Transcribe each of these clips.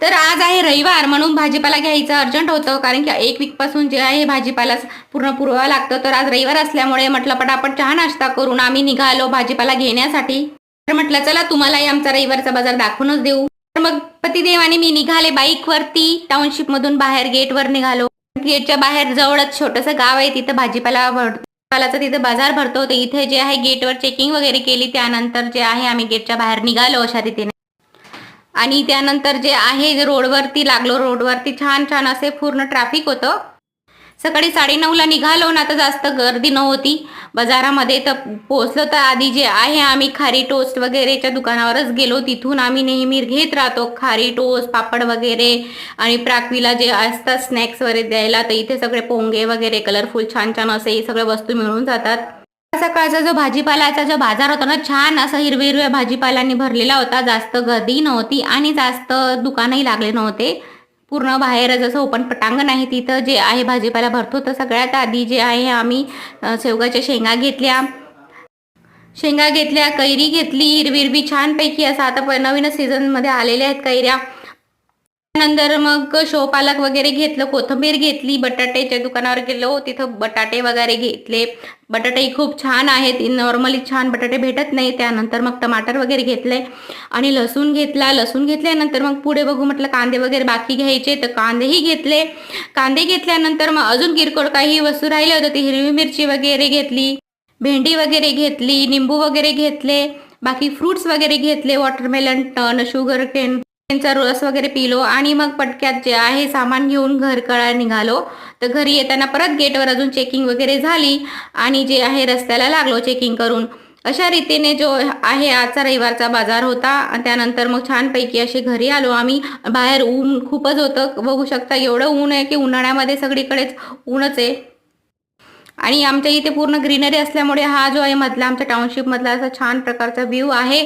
तर आज आहे रविवार म्हणून भाजीपाला घ्यायचं अर्जंट होतं, कारण की एक वीकपासून जे आहे भाजीपाला पूर्ण पुरवावं लागतं. तर आज रविवार असल्यामुळे म्हटलं पटापट चहा नाश्ता करून आम्ही निघालो भाजीपाला घेण्यासाठी. तर म्हटलं चला तुम्हालाही आमचा रविवारचा बाजार दाखवूनच देऊ. तर मग पतिदेव आणि मी निघाले बाईकवरती टाउनशिपमधून बाहेर गेटवर निघालो. गेटच्या बाहेर जवळच छोटंसं गाव आहे, तिथं भाजीपालाचा तिथं बाजार भरतो. तर इथे जे आहे गेटवर चेकिंग वगैरे केली, त्यानंतर जे आहे आम्ही गेटच्या बाहेर निघालो अशा रीतीने. आणि त्यानंतर जे आहे रोडवरती लागलो, रोडवरती छान छान असे पूर्ण ट्रॅफिक होतं. सकाळी 9:30ला निघालो ना, तर जास्त गर्दी नव्हती बाजारामध्ये. तर पोहोचलो तर आधी जे आहे आम्ही खारी टोस्ट वगैरेच्या दुकानावरच गेलो. तिथून आम्ही नेहमी घेत राहतो खारी टोस्ट, पापड वगैरे. आणि प्राकवीला जे असतात स्नॅक्स वगैरे द्यायला, तर इथे सगळे पोंगे वगैरे कलरफुल छान छान असे सगळे वस्तू मिळून जातात. सकाळचा जो भाजीपालाचा जो बाजार होता ना, छान असा हिरव्या भाजीपाल्याने भरलेला होता. जास्त गर्दी नव्हती आणि जास्त दुकानही लागले नव्हते. पूर्ण बाहेर जसं ओपन पटांगण आहे तिथं जे आहे भाजीपाला भरतो. तर सगळ्यात आधी जे आहे आम्ही शेवगाच्या शेंगा घेतल्या, कैरी घेतली हिरवी छानपैकी. असं आता नवीनच सीझनमध्ये आलेल्या आहेत कैऱ्या. नंतर मग पालक वगैरे घेतलं, कोथिंबीर घेतली, बटाट्याच्या दुकानावर गेलो, तिथं बटाटे वगैरे घेतले. बटाटेही खूप छान आहेत, नॉर्मली छान बटाटे भेटत नाही. त्यानंतर मग टमाटर वगैरे घेतले आणि लसूण घेतला. लसूण घेतल्यानंतर मग पुढे बघू म्हटलं कांदे वगैरे बाकी घ्यायचे, तर कांदेही घेतले. कांदे घेतल्यानंतर मग अजून किरकोळ काही वस्तू राहिले होते, ती हिरवी मिरची वगैरे घेतली, भेंडी वगैरे घेतली, निंबू वगैरे घेतले, बाकी फ्रूट्स वगैरे घेतले, वॉटरमेलन, टन, शुगर केन त्यांचा रस वगैरे पिलो. आणि मग पटक्यात जे आहे सामान घेऊन घरकडे निघालो. तर घरी येताना परत गेटवर अजून चेकिंग वगैरे झाली आणि जे आहे रस्त्याला लागलो चेकिंग करून. अशा रीतीने जो आहे आजचा रविवारचा बाजार होता. आणि त्यानंतर मग छानपैकी असे घरी आलो आम्ही. बाहेर ऊन खूपच होतं, बघू शकता एवढं ऊन आहे की उन्हाळ्यामध्ये सगळीकडेच ऊनच आहे. आणि आमच्या इथे पूर्ण ग्रीनरी असल्यामुळे हा जो आहे मधला आमच्या टाउनशिपमधला असा छान प्रकारचा व्ह्यू आहे.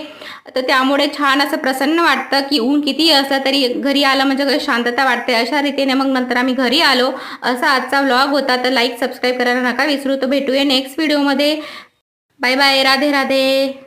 तर त्यामुळे छान असं प्रसन्न वाटतं की ऊन किती असलं तरी घरी आलं म्हणजे शांतता वाटते. अशा रीतीने मग नंतर आम्ही घरी आलो. असा आजचा व्लॉग होता. तर लाईक सबस्क्राईब करायला नका विसरू. तर भेटूया नेक्स्ट व्हिडिओमध्ये. Bye bye, Radhe Radhe.